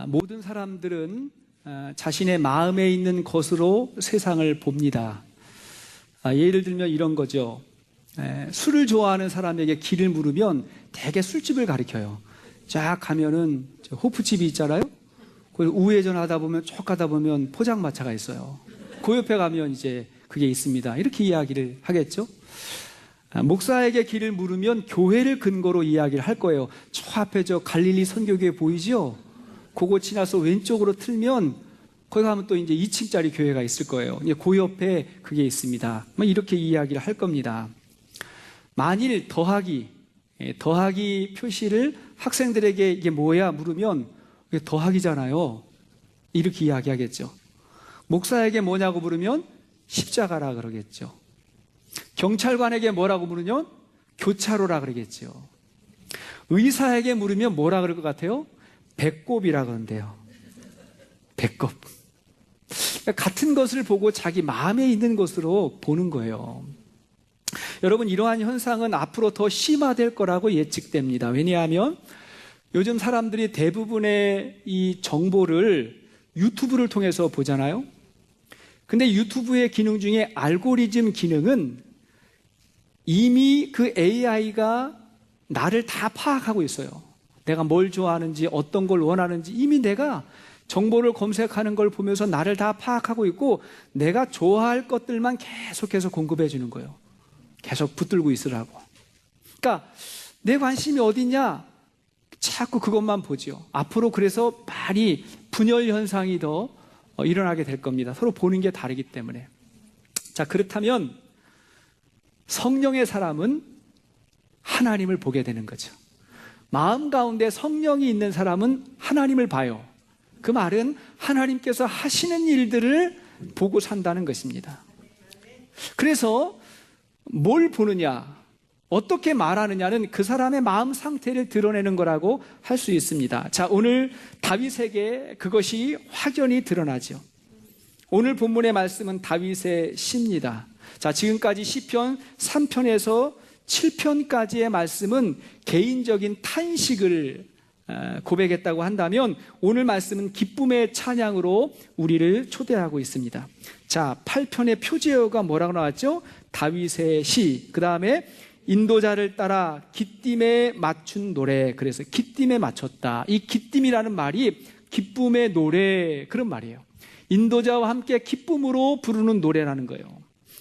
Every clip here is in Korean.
모든 사람들은 자신의 마음에 있는 것으로 세상을 봅니다. 예를 들면 이런 거죠. 술을 좋아하는 사람에게 길을 물으면 대개 술집을 가리켜요. 쫙 가면은 호프집이 있잖아요. 그 우회전 하다 보면 쭉 가다 보면 포장마차가 있어요. 그 옆에 가면 이제 그게 있습니다. 이렇게 이야기를 하겠죠. 목사에게 길을 물으면 교회를 근거로 이야기를 할 거예요. 저 앞에 저 갈릴리 선교교회 보이죠? 그거 지나서 왼쪽으로 틀면 거기 가면 또 이제 2층짜리 교회가 있을 거예요. 그 옆에 그게 있습니다. 이렇게 이야기를 할 겁니다. 만일 더하기 표시를 학생들에게 이게 뭐야 물으면 이게 더하기잖아요. 이렇게 이야기하겠죠. 목사에게 뭐냐고 물으면 십자가라 그러겠죠. 경찰관에게 뭐라고 물으면 교차로라 그러겠죠. 의사에게 물으면 뭐라 그럴 것 같아요? 배꼽이라 그러는데요. 배꼽. 같은 것을 보고 자기 마음에 있는 것으로 보는 거예요. 여러분, 이러한 현상은 앞으로 더 심화될 거라고 예측됩니다. 왜냐하면 요즘 사람들이 대부분의 이 정보를 유튜브를 통해서 보잖아요. 근데 유튜브의 기능 중에 알고리즘 기능은 이미 그 AI가 나를 다 파악하고 있어요. 내가 뭘 좋아하는지, 어떤 걸 원하는지 이미 내가 정보를 검색하는 걸 보면서 나를 다 파악하고 있고, 내가 좋아할 것들만 계속해서 공급해 주는 거예요. 계속 붙들고 있으라고. 그러니까 내 관심이 어디냐? 자꾸 그것만 보죠. 앞으로 그래서 많이 분열 현상이 더 일어나게 될 겁니다. 서로 보는 게 다르기 때문에. 자, 그렇다면 성령의 사람은 하나님을 보게 되는 거죠. 마음 가운데 성령이 있는 사람은 하나님을 봐요. 그 말은 하나님께서 하시는 일들을 보고 산다는 것입니다. 그래서 뭘 보느냐, 어떻게 말하느냐는 그 사람의 마음 상태를 드러내는 거라고 할 수 있습니다. 자, 오늘 다윗에게 그것이 확연히 드러나죠. 오늘 본문의 말씀은 다윗의 시입니다. 자, 지금까지 시편 3편에서 7편까지의 말씀은 개인적인 탄식을 고백했다고 한다면, 오늘 말씀은 기쁨의 찬양으로 우리를 초대하고 있습니다. 자, 8편의 표제어가 뭐라고 나왔죠? 다윗의 시, 그 다음에 인도자를 따라 기띔에 맞춘 노래. 그래서 기띔에 맞췄다. 이 기띔이라는 말이 기쁨의 노래, 그런 말이에요. 인도자와 함께 기쁨으로 부르는 노래라는 거예요.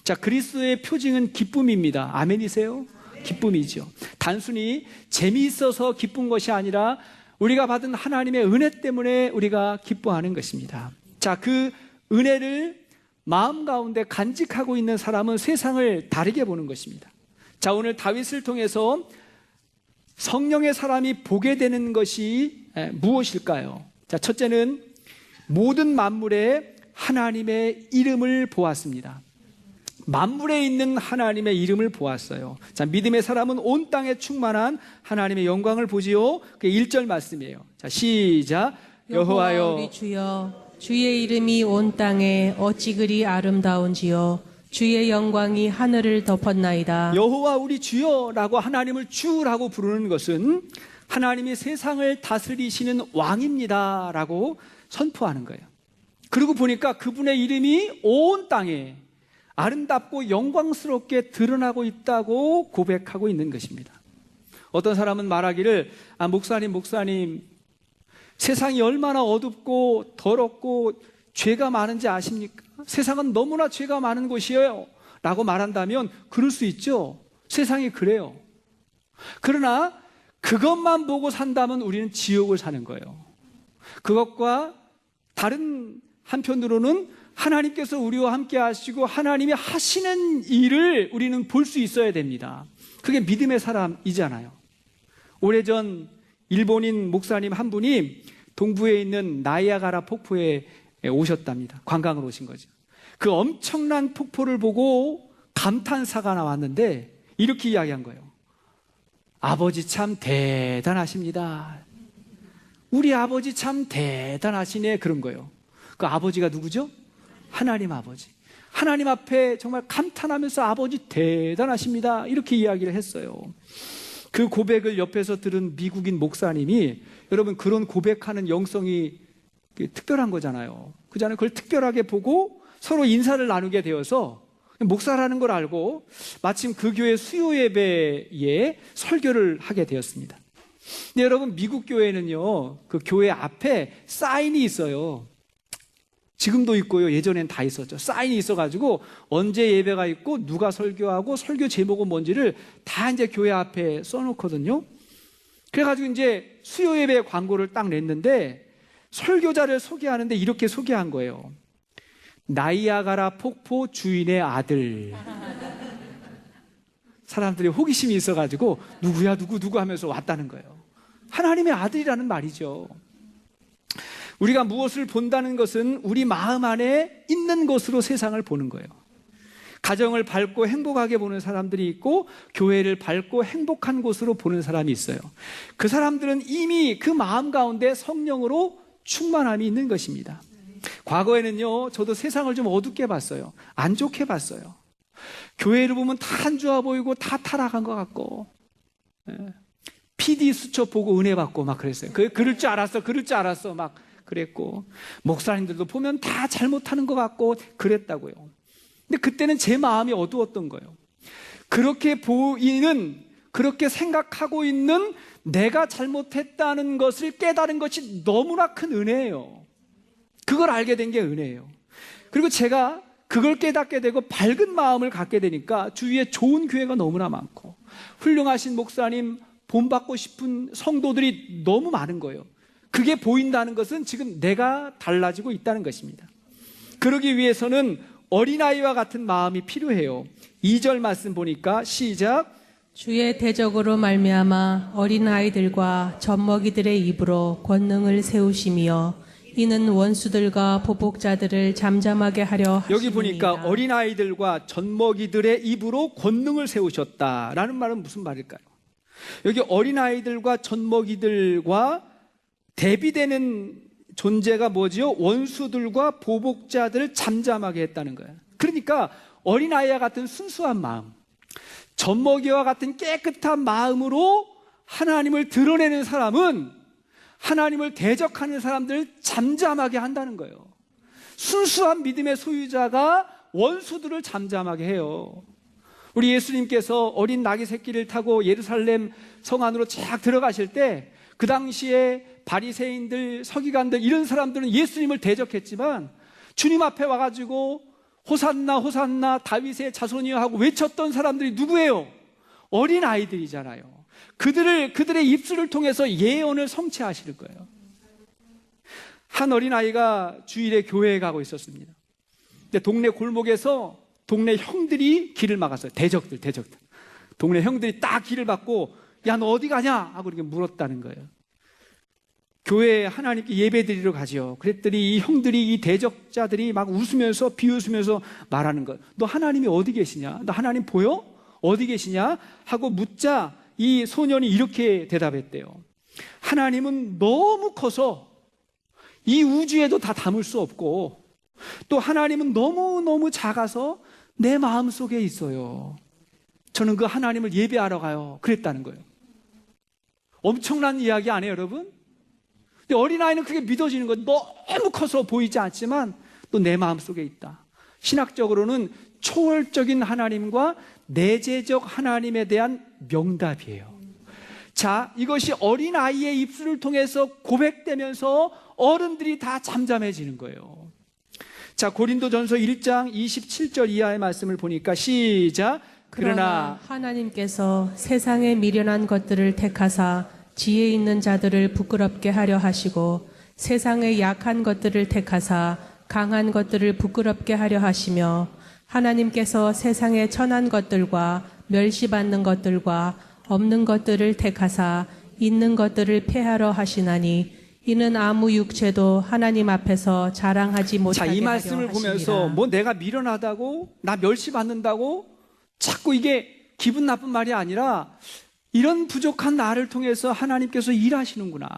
자, 그리스도의 표징은 기쁨입니다. 아멘이세요? 기쁨이죠. 단순히 재미있어서 기쁜 것이 아니라 우리가 받은 하나님의 은혜 때문에 우리가 기뻐하는 것입니다. 자, 그 은혜를 마음 가운데 간직하고 있는 사람은 세상을 다르게 보는 것입니다. 자, 오늘 다윗을 통해서 성령의 사람이 보게 되는 것이 무엇일까요? 자, 첫째는 모든 만물에 하나님의 이름을 보았습니다. 만물에 있는 하나님의 이름을 보았어요. 자, 믿음의 사람은 온 땅에 충만한 하나님의 영광을 보지요. 그 1절 말씀이에요. 자, 시작. 여호와여 우리 주여, 주의 이름이 온 땅에 어찌 그리 아름다운지요. 주의 영광이 하늘을 덮었나이다. 여호와 우리 주여라고 하나님을 주라고 부르는 것은 하나님이 세상을 다스리시는 왕입니다라고 선포하는 거예요. 그리고 보니까 그분의 이름이 온 땅에 아름답고 영광스럽게 드러나고 있다고 고백하고 있는 것입니다. 어떤 사람은 말하기를, 목사님, 세상이 얼마나 어둡고 더럽고 죄가 많은지 아십니까? 세상은 너무나 죄가 많은 곳이에요 라고 말한다면 그럴 수 있죠. 세상이 그래요. 그러나 그것만 보고 산다면 우리는 지옥을 사는 거예요. 그것과 다른 한편으로는 하나님께서 우리와 함께 하시고 하나님이 하시는 일을 우리는 볼 수 있어야 됩니다. 그게 믿음의 사람이잖아요. 오래전 일본인 목사님 한 분이 동부에 있는 나이아가라 폭포에 오셨답니다. 관광을 오신 거죠. 그 엄청난 폭포를 보고 감탄사가 나왔는데 이렇게 이야기한 거예요. 아버지 참 대단하십니다. 우리 아버지 참 대단하시네, 그런 거예요. 그 아버지가 누구죠? 하나님 아버지. 하나님 앞에 정말 감탄하면서 아버지 대단하십니다, 이렇게 이야기를 했어요. 그 고백을 옆에서 들은 미국인 목사님이, 여러분 그런 고백하는 영성이 특별한 거잖아요. 그잖아요. 그걸 특별하게 보고 서로 인사를 나누게 되어서 목사라는 걸 알고 마침 그 교회 수요 예배에 설교를 하게 되었습니다. 근데 여러분 미국 교회는요, 그 교회 앞에 사인이 있어요. 지금도 있고요, 예전엔 다 있었죠. 사인이 있어가지고 언제 예배가 있고 누가 설교하고 설교 제목은 뭔지를 다 이제 교회 앞에 써놓거든요. 그래가지고 이제 수요 예배 광고를 딱 냈는데 설교자를 소개하는데 이렇게 소개한 거예요. 나이아가라 폭포 주인의 아들. 사람들이 호기심이 있어가지고 누구야 누구 하면서 왔다는 거예요. 하나님의 아들이라는 말이죠. 우리가 무엇을 본다는 것은 우리 마음 안에 있는 것으로 세상을 보는 거예요. 가정을 밝고 행복하게 보는 사람들이 있고 교회를 밝고 행복한 곳으로 보는 사람이 있어요. 그 사람들은 이미 그 마음 가운데 성령으로 충만함이 있는 것입니다. 과거에는요, 저도 세상을 좀 어둡게 봤어요. 안 좋게 봤어요. 교회를 보면 다 안 좋아 보이고 다 타락한 것 같고, PD 수첩 보고 은혜 받고 막 그랬어요. 그럴 줄 알았어 막 그랬고, 목사님들도 보면 다 잘못하는 것 같고 그랬다고요. 근데 그때는 제 마음이 어두웠던 거예요. 그렇게 보이는, 그렇게 생각하고 있는 내가 잘못했다는 것을 깨달은 것이 너무나 큰 은혜예요. 그걸 알게 된 게 은혜예요. 그리고 제가 그걸 깨닫게 되고 밝은 마음을 갖게 되니까 주위에 좋은 교회가 너무나 많고 훌륭하신 목사님, 본받고 싶은 성도들이 너무 많은 거예요. 그게 보인다는 것은 지금 내가 달라지고 있다는 것입니다. 그러기 위해서는 어린아이와 같은 마음이 필요해요. 2절 말씀 보니까 시작. 주의 대적으로 말미암아 어린아이들과 젖먹이들의 입으로 권능을 세우시며 이는 원수들과 보복자들을 잠잠하게 하려 하심이니이다. 여기 보니까 어린아이들과 젖먹이들의 입으로 권능을 세우셨다라는 말은 무슨 말일까요? 여기 어린아이들과 젖먹이들과 대비되는 존재가 뭐지요? 원수들과 보복자들을 잠잠하게 했다는 거예요. 그러니까 어린아이와 같은 순수한 마음, 젖먹이와 같은 깨끗한 마음으로 하나님을 드러내는 사람은 하나님을 대적하는 사람들을 잠잠하게 한다는 거예요. 순수한 믿음의 소유자가 원수들을 잠잠하게 해요. 우리 예수님께서 어린 나귀 새끼를 타고 예루살렘 성 안으로 쫙 들어가실 때 그 당시에 바리새인들, 서기관들 이런 사람들은 예수님을 대적했지만 주님 앞에 와가지고 호산나 호산나 다윗의 자손이여 하고 외쳤던 사람들이 누구예요? 어린 아이들이잖아요. 그들의 입술을 통해서 예언을 성취하실 거예요. 한 어린아이가 주일에 교회에 가고 있었습니다. 근데 동네 골목에서 동네 형들이 길을 막았어요. 대적들. 동네 형들이 딱 길을 막고 야, 너 어디 가냐? 하고 이렇게 물었다는 거예요. 교회에 하나님께 예배드리러 가죠. 그랬더니 이 형들이, 이 대적자들이 막 웃으면서 비웃으면서 말하는 거예요. 너 하나님이 어디 계시냐? 너 하나님 보여? 어디 계시냐? 하고 묻자 이 소년이 이렇게 대답했대요. 하나님은 너무 커서 이 우주에도 다 담을 수 없고 또 하나님은 너무너무 작아서 내 마음속에 있어요. 저는 그 하나님을 예배하러 가요. 그랬다는 거예요. 엄청난 이야기 아니에요, 여러분? 근데 어린아이는 그게 믿어지는 거예요. 너무 커서 보이지 않지만 또 내 마음속에 있다. 신학적으로는 초월적인 하나님과 내재적 하나님에 대한 명답이에요. 자, 이것이 어린아이의 입술을 통해서 고백되면서 어른들이 다 잠잠해지는 거예요. 자, 고린도전서 1장 27절 이하의 말씀을 보니까 시작. 그러나 하나님께서 세상에 미련한 것들을 택하사 지혜 있는 자들을 부끄럽게 하려 하시고 세상에 약한 것들을 택하사 강한 것들을 부끄럽게 하려 하시며 하나님께서 세상에 천한 것들과 멸시받는 것들과 없는 것들을 택하사 있는 것들을 폐하려 하시나니 이는 아무 육체도 하나님 앞에서 자랑하지 못하게 하려 자, 이 말씀을 하심이라. 보면서 뭐 내가 미련하다고 나 멸시받는다고 자꾸 이게 기분 나쁜 말이 아니라 이런 부족한 나를 통해서 하나님께서 일하시는구나.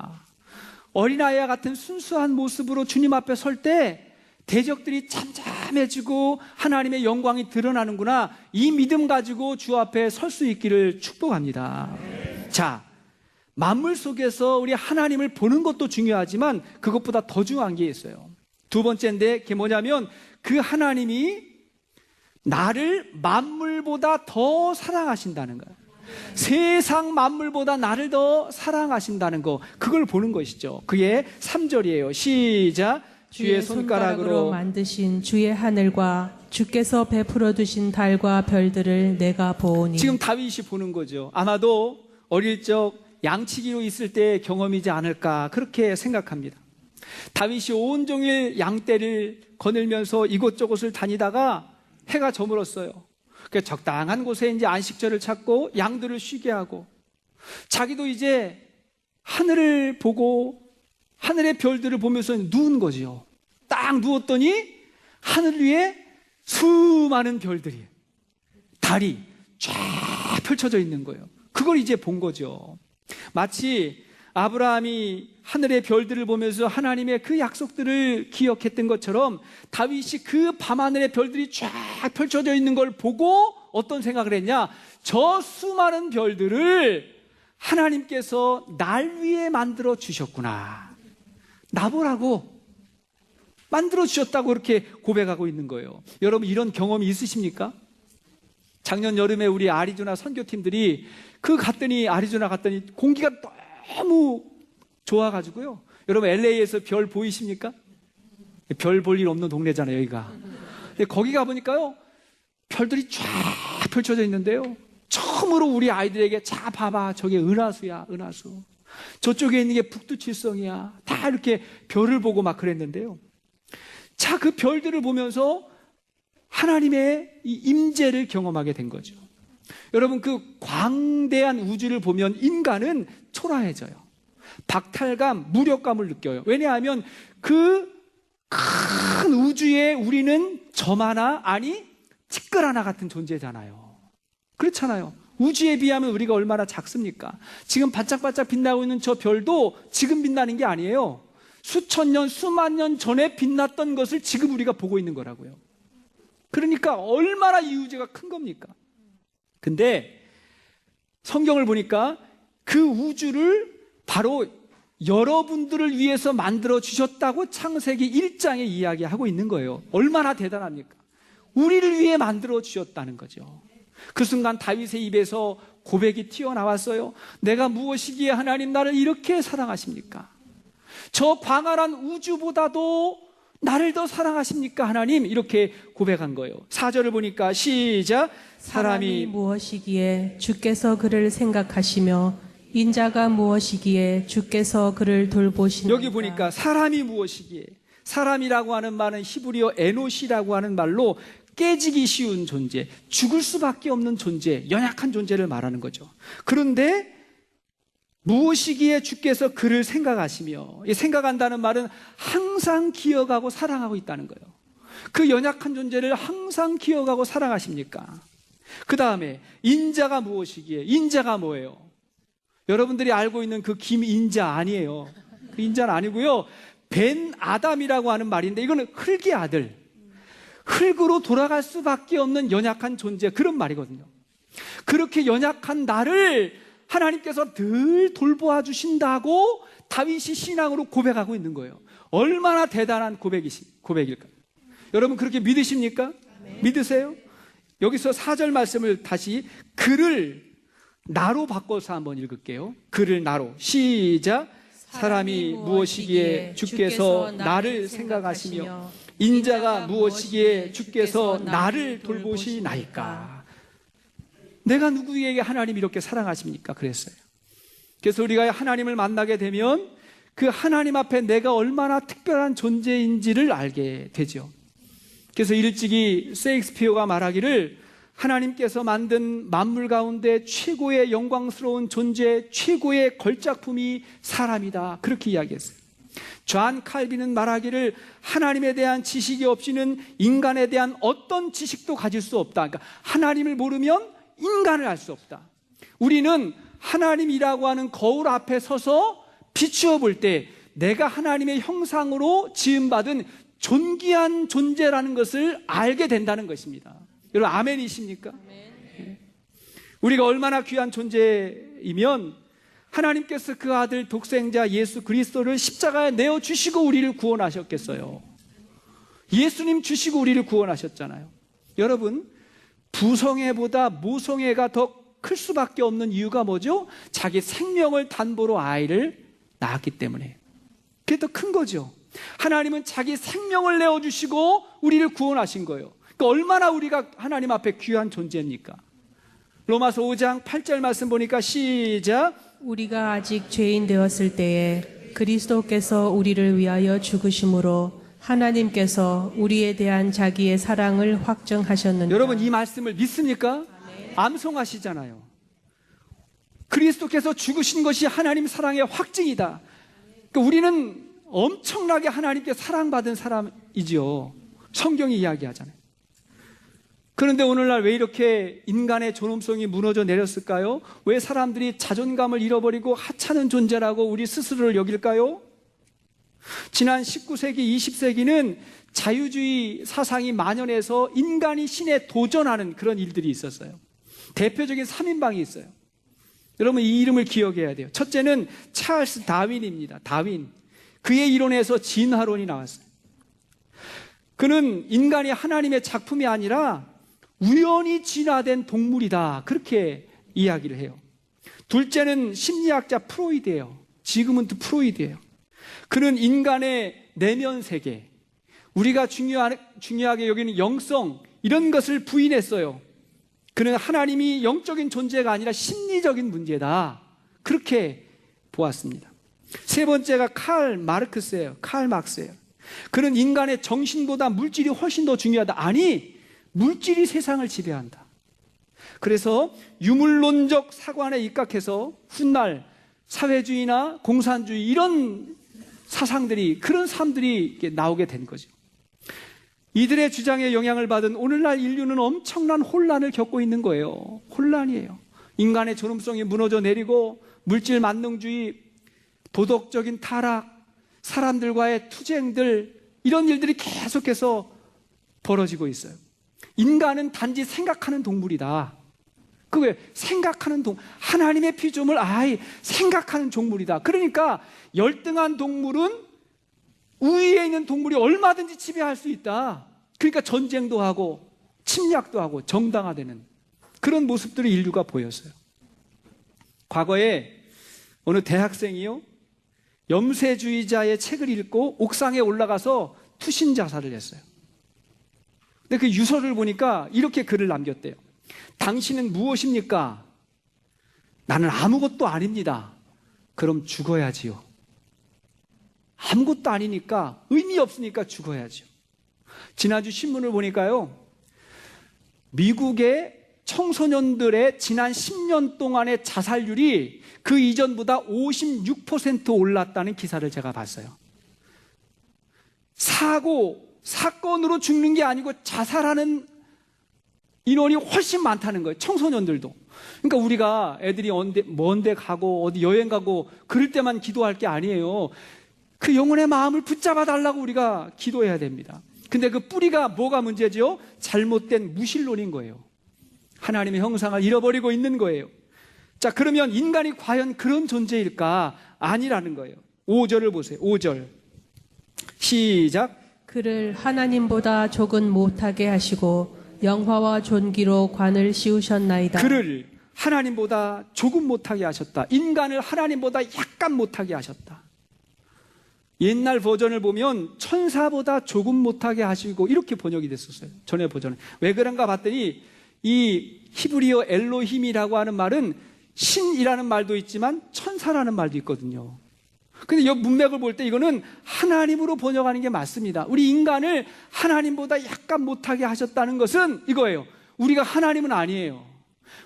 어린아이와 같은 순수한 모습으로 주님 앞에 설 때 대적들이 잠잠해지고 하나님의 영광이 드러나는구나. 이 믿음 가지고 주 앞에 설 수 있기를 축복합니다. 자, 만물 속에서 우리 하나님을 보는 것도 중요하지만 그것보다 더 중요한 게 있어요. 두 번째인데 그게 뭐냐면 그 하나님이 나를 만물보다 더 사랑하신다는 거예요. 세상 만물보다 나를 더 사랑하신다는 거, 그걸 보는 것이죠. 그게 3절이에요. 시작. 주의 손가락으로 만드신 주의 하늘과 주께서 베풀어 두신 달과 별들을 내가 보오니. 지금 다윗이 보는 거죠. 아마도 어릴 적 양치기로 있을 때의 경험이지 않을까 그렇게 생각합니다. 다윗이 온종일 양떼를 거닐면서 이곳저곳을 다니다가 해가 저물었어요. 그러니까 적당한 곳에 이제 안식처를 찾고 양들을 쉬게 하고 자기도 이제 하늘을 보고 하늘의 별들을 보면서 누운 거지요. 딱 누웠더니 하늘 위에 수많은 별들이, 달이 쫙 펼쳐져 있는 거예요. 그걸 이제 본 거죠. 마치 아브라함이 하늘의 별들을 보면서 하나님의 그 약속들을 기억했던 것처럼 다윗이 그 밤하늘의 별들이 쫙 펼쳐져 있는 걸 보고 어떤 생각을 했냐? 저 수많은 별들을 하나님께서 날 위해 만들어 주셨구나. 나보라고 만들어 주셨다고 이렇게 고백하고 있는 거예요. 여러분, 이런 경험이 있으십니까? 작년 여름에 우리 아리조나 선교팀들이 아리조나 갔더니 공기가 너무 좋아가지고요. 여러분, LA에서 별 보이십니까? 별 볼 일 없는 동네잖아요, 여기가. 근데 거기 가보니까요, 별들이 쫙 펼쳐져 있는데요. 처음으로 우리 아이들에게 자, 봐봐. 저게 은하수야, 은하수. 저쪽에 있는 게 북두칠성이야. 다 이렇게 별을 보고 막 그랬는데요. 자, 그 별들을 보면서 하나님의 이 임재를 경험하게 된 거죠. 여러분, 그 광대한 우주를 보면 인간은 초라해져요. 박탈감, 무력감을 느껴요. 왜냐하면 그 큰 우주에 우리는 점 하나, 아니 티끌 하나 같은 존재잖아요. 그렇잖아요. 우주에 비하면 우리가 얼마나 작습니까? 지금 반짝반짝 빛나고 있는 저 별도 지금 빛나는 게 아니에요. 수천 년, 수만 년 전에 빛났던 것을 지금 우리가 보고 있는 거라고요. 그러니까 얼마나 이 우주가 큰 겁니까? 근데 성경을 보니까 그 우주를 바로 여러분들을 위해서 만들어 주셨다고 창세기 1장에 이야기하고 있는 거예요. 얼마나 대단합니까? 우리를 위해 만들어 주셨다는 거죠. 그 순간 다윗의 입에서 고백이 튀어나왔어요. 내가 무엇이기에 하나님 나를 이렇게 사랑하십니까? 저 광활한 우주보다도 나를 더 사랑하십니까 하나님? 이렇게 고백한 거예요. 4절을 보니까 시작. 사람이 무엇이기에 주께서 그를 생각하시며 인자가 무엇이기에 주께서 그를 돌보시나이까. 여기 보니까 사람이 무엇이기에, 사람이라고 하는 말은 히브리어 에노시라고 하는 말로 깨지기 쉬운 존재, 죽을 수밖에 없는 존재, 연약한 존재를 말하는 거죠. 그런데 무엇이기에 주께서 그를 생각하시며, 이 생각한다는 말은 항상 기억하고 사랑하고 있다는 거예요. 그 연약한 존재를 항상 기억하고 사랑하십니까? 그 다음에 인자가 무엇이기에, 인자가 뭐예요? 여러분들이 알고 있는 그 김인자 아니에요. 그 인자는 아니고요. 벤 아담이라고 하는 말인데 이거는 흙의 아들, 흙으로 돌아갈 수밖에 없는 연약한 존재, 그런 말이거든요. 그렇게 연약한 나를 하나님께서 늘 돌보아 주신다고 다윗이 신앙으로 고백하고 있는 거예요. 얼마나 대단한 고백일까요? 여러분, 그렇게 믿으십니까? 믿으세요? 여기서 4절 말씀을 다시 그를 나로 바꿔서 한번 읽을게요. 그를 나로. 시작. 사람이 무엇이기에 주께서 나를 생각하시며 인자가 무엇이기에 주께서 나를 돌보시나이까. 내가 누구에게 하나님 이렇게 사랑하십니까? 그랬어요. 그래서 우리가 하나님을 만나게 되면 그 하나님 앞에 내가 얼마나 특별한 존재인지를 알게 되죠. 그래서 일찍이 셰익스피어가 말하기를 하나님께서 만든 만물 가운데 최고의 영광스러운 존재, 최고의 걸작품이 사람이다, 그렇게 이야기했어요. 존 칼빈은 말하기를 하나님에 대한 지식이 없이는 인간에 대한 어떤 지식도 가질 수 없다. 그러니까 하나님을 모르면 인간을 알 수 없다. 우리는 하나님이라고 하는 거울 앞에 서서 비추어 볼 때 내가 하나님의 형상으로 지음받은 존귀한 존재라는 것을 알게 된다는 것입니다. 여러분, 아멘이십니까? 아멘. 우리가 얼마나 귀한 존재이면 하나님께서 그 아들 독생자 예수 그리스도를 십자가에 내어주시고 우리를 구원하셨겠어요? 예수님 주시고 우리를 구원하셨잖아요. 여러분, 부성애보다 모성애가 더 클 수밖에 없는 이유가 뭐죠? 자기 생명을 단보로 아이를 낳았기 때문에. 그게 더 큰 거죠. 하나님은 자기 생명을 내어주시고 우리를 구원하신 거예요. 그러니까 얼마나 우리가 하나님 앞에 귀한 존재입니까? 로마서 5장 8절 말씀 보니까 시작. 우리가 아직 죄인 되었을 때에 그리스도께서 우리를 위하여 죽으심으로 하나님께서 우리에 대한 자기의 사랑을 확정하셨느니라. 여러분, 이 말씀을 믿습니까? 암송하시잖아요. 그리스도께서 죽으신 것이 하나님 사랑의 확증이다. 그러니까 우리는 엄청나게 하나님께 사랑받은 사람이죠. 성경이 이야기하잖아요. 그런데 오늘날 왜 이렇게 인간의 존엄성이 무너져 내렸을까요? 왜 사람들이 자존감을 잃어버리고 하찮은 존재라고 우리 스스로를 여길까요? 지난 19세기, 20세기는 자유주의 사상이 만연해서 인간이 신에 도전하는 그런 일들이 있었어요. 대표적인 3인방이 있어요. 여러분, 이 이름을 기억해야 돼요. 첫째는 찰스 다윈입니다. 다윈. 그의 이론에서 진화론이 나왔어요. 그는 인간이 하나님의 작품이 아니라 우연히 진화된 동물이다, 그렇게 이야기를 해요. 둘째는 심리학자 프로이드예요. 지그문트 프로이드예요. 그는 인간의 내면 세계, 우리가 중요하게 여기는 영성, 이런 것을 부인했어요. 그는 하나님이 영적인 존재가 아니라 심리적인 문제다, 그렇게 보았습니다. 세 번째가 칼 마르크스예요. 칼 마르크스예요. 그는 인간의 정신보다 물질이 훨씬 더 중요하다. 아니, 물질이 세상을 지배한다. 그래서 유물론적 사관에 입각해서 훗날 사회주의나 공산주의 이런 사상들이, 그런 사람들이 나오게 된 거죠. 이들의 주장에 영향을 받은 오늘날 인류는 엄청난 혼란을 겪고 있는 거예요. 혼란이에요. 인간의 존엄성이 무너져 내리고 물질 만능주의, 도덕적인 타락, 사람들과의 투쟁들, 이런 일들이 계속해서 벌어지고 있어요. 인간은 단지 생각하는 동물이다. 그게 생각하는 하나님의 피조물 생각하는 동물이다. 그러니까 열등한 동물은 우위에 있는 동물이 얼마든지 지배할 수 있다. 그러니까 전쟁도 하고 침략도 하고 정당화되는 그런 모습들을 인류가 보였어요. 과거에 어느 대학생이요, 염세주의자의 책을 읽고 옥상에 올라가서 투신 자살을 했어요. 근데 그 유서를 보니까 이렇게 글을 남겼대요. 당신은 무엇입니까? 나는 아무것도 아닙니다. 그럼 죽어야지요. 아무것도 아니니까, 의미 없으니까 죽어야죠. 지난주 신문을 보니까요, 미국의 청소년들의 지난 10년 동안의 자살률이 그 이전보다 56% 올랐다는 기사를 제가 봤어요. 사건으로 죽는 게 아니고 자살하는 인원이 훨씬 많다는 거예요. 청소년들도. 그러니까 우리가 애들이 먼데 가고 어디 여행 가고 그럴 때만 기도할 게 아니에요. 그 영혼의 마음을 붙잡아 달라고 우리가 기도해야 됩니다. 근데 그 뿌리가 뭐가 문제죠? 잘못된 무신론인 거예요. 하나님의 형상을 잃어버리고 있는 거예요. 자, 그러면 인간이 과연 그런 존재일까? 아니라는 거예요. 5절을 보세요. 5절 시작. 그를 하나님보다 조금 못하게 하시고 영화와 존귀로 관을 씌우셨나이다. 그를 하나님보다 조금 못하게 하셨다. 인간을 하나님보다 약간 못하게 하셨다. 옛날 버전을 보면 천사보다 조금 못하게 하시고 이렇게 번역이 됐었어요. 전에 버전은. 왜 그런가 봤더니 이 히브리어 엘로힘이라고 하는 말은 신이라는 말도 있지만 천사라는 말도 있거든요. 근데 이 문맥을 볼 때 이거는 하나님으로 번역하는 게 맞습니다. 우리 인간을 하나님보다 약간 못하게 하셨다는 것은 이거예요. 우리가 하나님은 아니에요.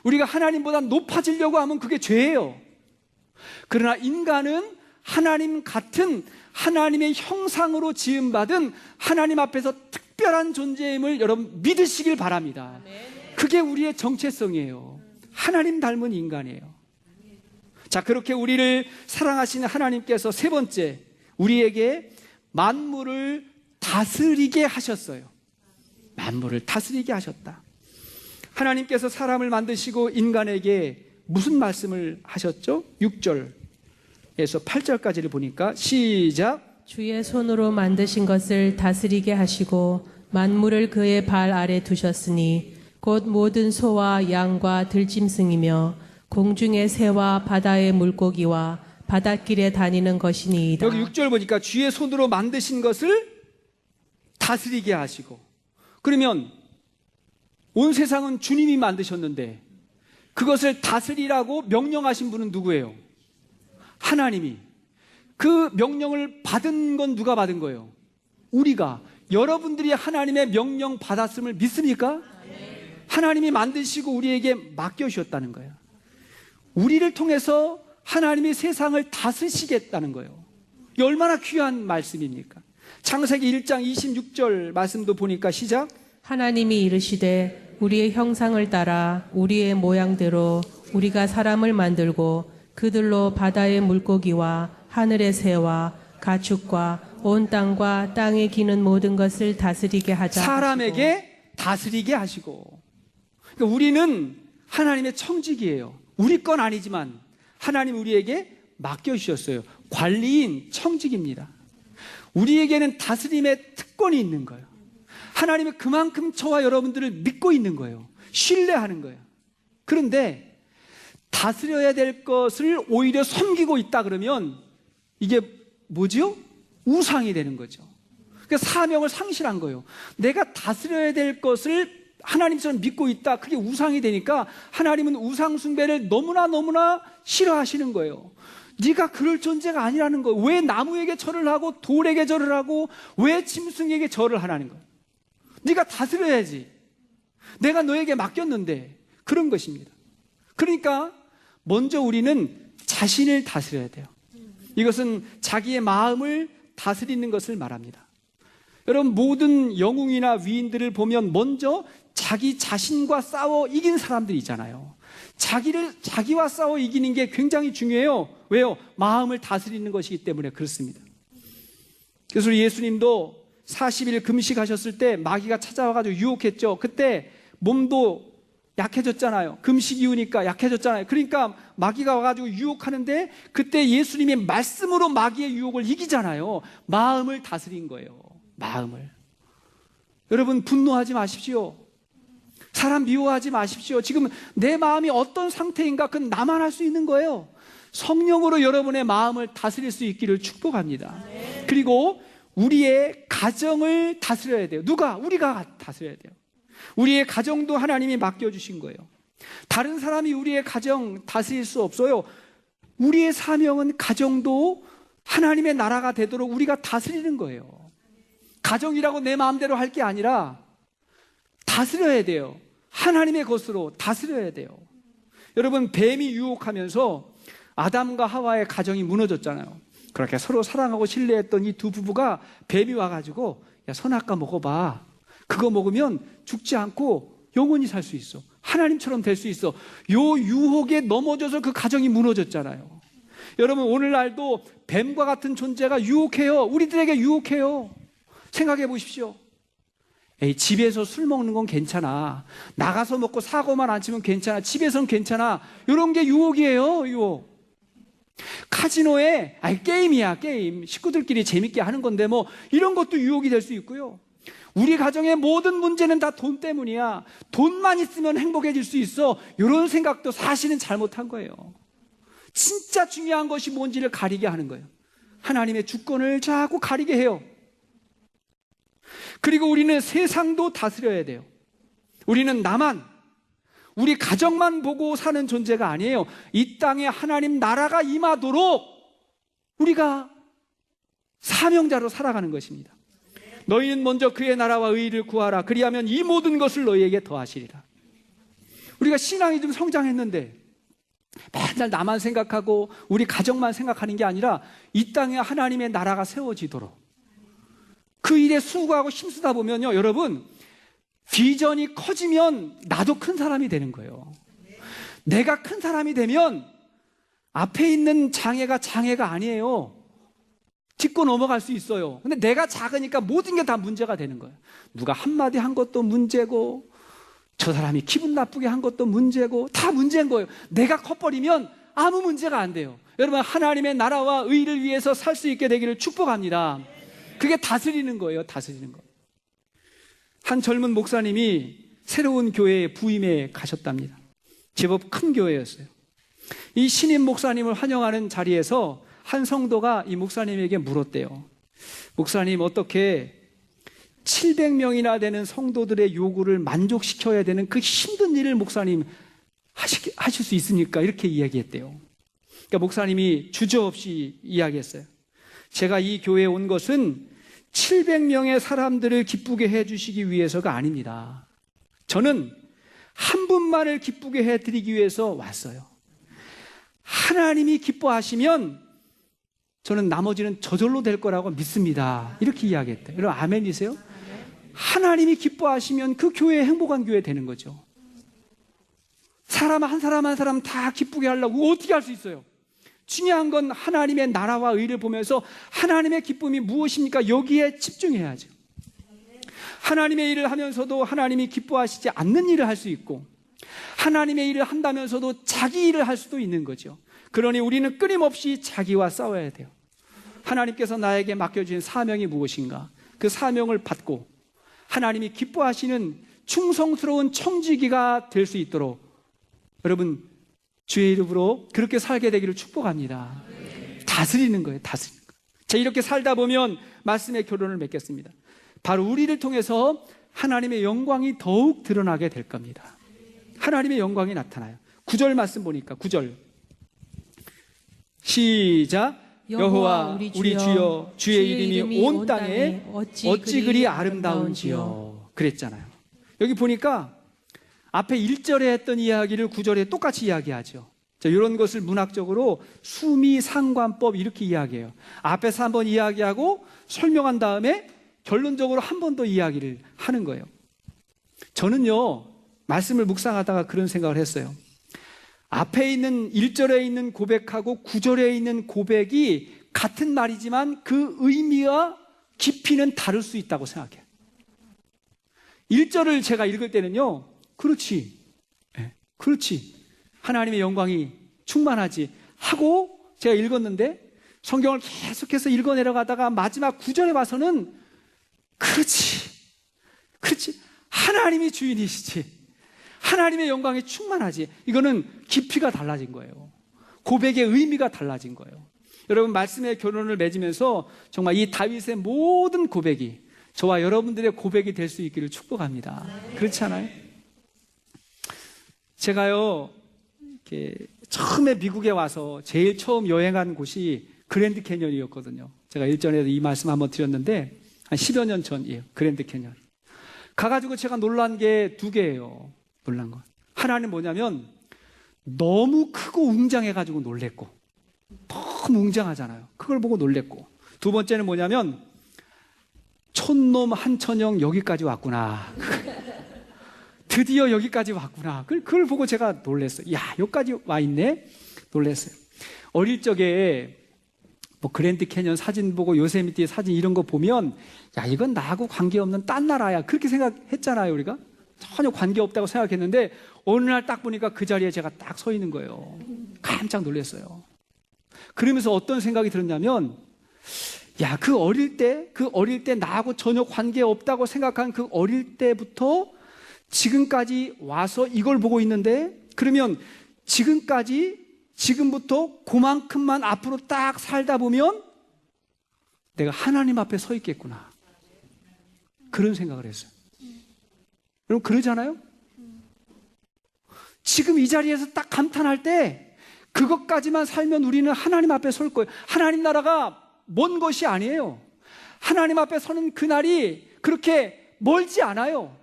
우리가 하나님보다 높아지려고 하면 그게 죄예요. 그러나 인간은 하나님 같은 하나님의 형상으로 지음받은 하나님 앞에서 특별한 존재임을 여러분 믿으시길 바랍니다. 그게 우리의 정체성이에요. 하나님 닮은 인간이에요. 자, 그렇게 우리를 사랑하시는 하나님께서 세 번째, 우리에게 만물을 다스리게 하셨어요. 만물을 다스리게 하셨다. 하나님께서 사람을 만드시고 인간에게 무슨 말씀을 하셨죠? 6절에서 8절까지를 보니까 시작. 주의 손으로 만드신 것을 다스리게 하시고 만물을 그의 발 아래 두셨으니 곧 모든 소와 양과 들짐승이며 공중의 새와 바다의 물고기와 바닷길에 다니는 것이니이다. 여기 6절 보니까 주의 손으로 만드신 것을 다스리게 하시고, 그러면 온 세상은 주님이 만드셨는데 그것을 다스리라고 명령하신 분은 누구예요? 하나님이. 그 명령을 받은 건 누가 받은 거예요? 우리가. 여러분들이 하나님의 명령 받았음을 믿습니까? 하나님이 만드시고 우리에게 맡겨주셨다는 거예요. 우리를 통해서 하나님이 세상을 다스리시겠다는 거예요. 이게 얼마나 귀한 말씀입니까? 창세기 1장 26절 말씀도 보니까 시작. 하나님이 이르시되 우리의 형상을 따라 우리의 모양대로 우리가 사람을 만들고 그들로 바다의 물고기와 하늘의 새와 가축과 온 땅과 땅에 기는 모든 것을 다스리게 하자. 사람에게 다스리게 하시고. 그러니까 우리는 하나님의 청직이에요. 우리 건 아니지만 하나님 우리에게 맡겨주셨어요. 관리인 청직입니다. 우리에게는 다스림의 특권이 있는 거예요. 하나님은 그만큼 저와 여러분들을 믿고 있는 거예요. 신뢰하는 거예요. 그런데 다스려야 될 것을 오히려 섬기고 있다 그러면 이게 뭐죠? 우상이 되는 거죠. 그러니까 사명을 상실한 거예요. 내가 다스려야 될 것을 하나님처럼 믿고 있다. 그게 우상이 되니까 하나님은 우상 숭배를 너무나 싫어하시는 거예요. 네가 그럴 존재가 아니라는 거예요. 왜 나무에게 절을 하고 돌에게 절을 하고 왜 짐승에게 절을 하라는 거예요. 네가 다스려야지. 내가 너에게 맡겼는데. 그런 것입니다. 그러니까 먼저 우리는 자신을 다스려야 돼요. 이것은 자기의 마음을 다스리는 것을 말합니다. 여러분, 모든 영웅이나 위인들을 보면 먼저 자기 자신과 싸워 이긴 사람들이 있잖아요. 자기와 싸워 이기는 게 굉장히 중요해요. 왜요? 마음을 다스리는 것이기 때문에 그렇습니다. 그래서 예수님도 40일 금식하셨을 때 마귀가 찾아와가지고 유혹했죠. 그때 몸도 약해졌잖아요. 금식 이후니까 약해졌잖아요. 그러니까 마귀가 와가지고 유혹하는데 그때 예수님의 말씀으로 마귀의 유혹을 이기잖아요. 마음을 다스린 거예요. 마음을. 여러분, 분노하지 마십시오. 사람 미워하지 마십시오. 지금 내 마음이 어떤 상태인가 그건 나만 할 수 있는 거예요. 성령으로 여러분의 마음을 다스릴 수 있기를 축복합니다. 그리고 우리의 가정을 다스려야 돼요. 누가? 우리가 다스려야 돼요. 우리의 가정도 하나님이 맡겨주신 거예요. 다른 사람이 우리의 가정 다스릴 수 없어요. 우리의 사명은 가정도 하나님의 나라가 되도록 우리가 다스리는 거예요. 가정이라고 내 마음대로 할 게 아니라 다스려야 돼요. 하나님의 것으로 다스려야 돼요. 여러분, 뱀이 유혹하면서 아담과 하와의 가정이 무너졌잖아요. 그렇게 서로 사랑하고 신뢰했던 이 두 부부가 뱀이 와가지고 야, 선악과 먹어봐. 그거 먹으면 죽지 않고 영원히 살 수 있어. 하나님처럼 될 수 있어. 요 유혹에 넘어져서 그 가정이 무너졌잖아요. 여러분, 오늘날도 뱀과 같은 존재가 유혹해요. 우리들에게 유혹해요. 생각해 보십시오. 에이, 집에서 술 먹는 건 괜찮아. 나가서 먹고 사고만 안 치면 괜찮아. 집에서는 괜찮아. 이런 게 유혹이에요. 유혹. 카지노에 게임이야. 게임. 식구들끼리 재밌게 하는 건데 뭐 이런 것도 유혹이 될 수 있고요. 우리 가정의 모든 문제는 다 돈 때문이야. 돈만 있으면 행복해질 수 있어. 이런 생각도 사실은 잘못한 거예요. 진짜 중요한 것이 뭔지를 가리게 하는 거예요. 하나님의 주권을 자꾸 가리게 해요. 그리고 우리는 세상도 다스려야 돼요. 우리는 나만, 우리 가정만 보고 사는 존재가 아니에요. 이 땅에 하나님 나라가 임하도록 우리가 사명자로 살아가는 것입니다. 너희는 먼저 그의 나라와 의의를 구하라. 그리하면 이 모든 것을 너희에게 더하시리라. 우리가 신앙이 좀 성장했는데 맨날 나만 생각하고 우리 가정만 생각하는 게 아니라 이 땅에 하나님의 나라가 세워지도록 그 일에 수고하고 힘쓰다 보면요, 여러분, 비전이 커지면 나도 큰 사람이 되는 거예요. 내가 큰 사람이 되면 앞에 있는 장애가 아니에요. 짚고 넘어갈 수 있어요. 근데 내가 작으니까 모든 게 다 문제가 되는 거예요. 누가 한마디 한 것도 문제고 저 사람이 기분 나쁘게 한 것도 문제고 다 문제인 거예요. 내가 커버리면 아무 문제가 안 돼요. 여러분, 하나님의 나라와 의를 위해서 살 수 있게 되기를 축복합니다. 그게 다스리는 거예요. 다스리는 거. 한 젊은 목사님이 새로운 교회에 부임해 가셨답니다. 제법 큰 교회였어요. 이 신임 목사님을 환영하는 자리에서 한 성도가 이 목사님에게 물었대요. 목사님, 어떻게 700명이나 되는 성도들의 요구를 만족시켜야 되는 그 힘든 일을 목사님 하실 수 있습니까? 이렇게 이야기했대요. 그러니까 목사님이 주저없이 이야기했어요. 제가 이 교회에 온 것은 700명의 사람들을 기쁘게 해주시기 위해서가 아닙니다. 저는 한 분만을 기쁘게 해드리기 위해서 왔어요. 하나님이 기뻐하시면 저는 나머지는 저절로 될 거라고 믿습니다. 이렇게 이야기했대요. 여러분, 아멘이세요? 하나님이 기뻐하시면 그 교회에 행복한 교회 되는 거죠. 사람 한 사람 한 사람 다 기쁘게 하려고 어떻게 할 수 있어요? 중요한 건 하나님의 나라와 의를 보면서 하나님의 기쁨이 무엇입니까? 여기에 집중해야죠. 하나님의 일을 하면서도 하나님이 기뻐하시지 않는 일을 할 수 있고, 하나님의 일을 한다면서도 자기 일을 할 수도 있는 거죠. 그러니 우리는 끊임없이 자기와 싸워야 돼요. 하나님께서 나에게 맡겨주신 사명이 무엇인가? 그 사명을 받고 하나님이 기뻐하시는 충성스러운 청지기가 될 수 있도록 여러분, 주의 이름으로 그렇게 살게 되기를 축복합니다. 다스리는 거예요. 다스리는 거예요. 자, 이렇게 살다 보면 말씀의 결론을 맺겠습니다. 바로 우리를 통해서 하나님의 영광이 더욱 드러나게 될 겁니다. 하나님의 영광이 나타나요. 9절 말씀 보니까 9절 시작. 여호와 우리 주여, 주의 이름이 온 땅에 어찌 그리 아름다운지요. 그랬잖아요. 여기 보니까 앞에 1절에 했던 이야기를 9절에 똑같이 이야기하죠. 자, 이런 것을 문학적으로 수미상관법 이렇게 이야기해요. 앞에서 한번 이야기하고 설명한 다음에 결론적으로 한 번 더 이야기를 하는 거예요. 저는요, 말씀을 묵상하다가 그런 생각을 했어요. 앞에 있는 1절에 있는 고백하고 9절에 있는 고백이 같은 말이지만 그 의미와 깊이는 다를 수 있다고 생각해요. 1절을 제가 읽을 때는요, 그렇지, 그렇지, 하나님의 영광이 충만하지 하고 제가 읽었는데, 성경을 계속해서 읽어 내려가다가 마지막 9절에 와서는 그렇지, 그렇지, 하나님이 주인이시지, 하나님의 영광이 충만하지. 이거는 깊이가 달라진 거예요. 고백의 의미가 달라진 거예요. 여러분, 말씀의 결론을 맺으면서 정말 이 다윗의 모든 고백이 저와 여러분들의 고백이 될 수 있기를 축복합니다. 그렇지 않아요? 제가요, 이렇게 처음에 미국에 와서 제일 처음 여행한 곳이 그랜드 캐년이었거든요. 제가 일전에도 이 말씀 한번 드렸는데 한 10여 년 전이에요. 그랜드 캐년. 가가지고 제가 놀란 게 두 개예요. 놀란 건. 하나는 뭐냐면 너무 크고 웅장해가지고 놀랬고, 너무 웅장하잖아요. 그걸 보고 놀랬고, 두 번째는 뭐냐면 촌놈 한천영 여기까지 왔구나. 드디어 여기까지 왔구나. 그걸 보고 제가 놀랐어요. 야, 여기까지 와 있네. 놀랐어요. 어릴 적에 뭐 그랜드 캐년 사진 보고 요세미티 사진 이런 거 보면 야, 이건 나하고 관계없는 딴 나라야. 그렇게 생각했잖아요, 우리가. 전혀 관계없다고 생각했는데 어느 날 딱 보니까 그 자리에 제가 딱 서 있는 거예요. 깜짝 놀랐어요. 그러면서 어떤 생각이 들었냐면, 야, 그 어릴 때 나하고 전혀 관계없다고 생각한 그 어릴 때부터 지금까지 와서 이걸 보고 있는데, 그러면 지금부터 그만큼만 앞으로 딱 살다 보면 내가 하나님 앞에 서 있겠구나. 그런 생각을 했어요. 여러분, 그러잖아요? 지금 이 자리에서 딱 감탄할 때 그것까지만 살면 우리는 하나님 앞에 설 거예요. 하나님 나라가 먼 것이 아니에요. 하나님 앞에 서는 그날이 그렇게 멀지 않아요.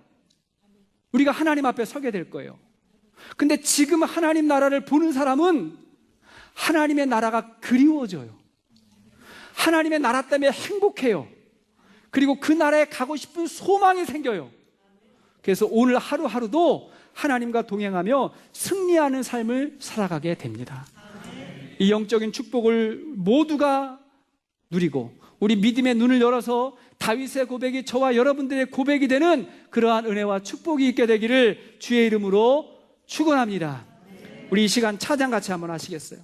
우리가 하나님 앞에 서게 될 거예요. 근데 지금 하나님 나라를 보는 사람은 하나님의 나라가 그리워져요. 하나님의 나라 때문에 행복해요. 그리고 그 나라에 가고 싶은 소망이 생겨요. 그래서 오늘 하루하루도 하나님과 동행하며 승리하는 삶을 살아가게 됩니다. 이 영적인 축복을 모두가 누리고 우리 믿음의 눈을 열어서 다윗의 고백이 저와 여러분들의 고백이 되는 그러한 은혜와 축복이 있게 되기를 주의 이름으로 축원합니다. 우리 이 시간 찬양 같이 한번 하시겠어요?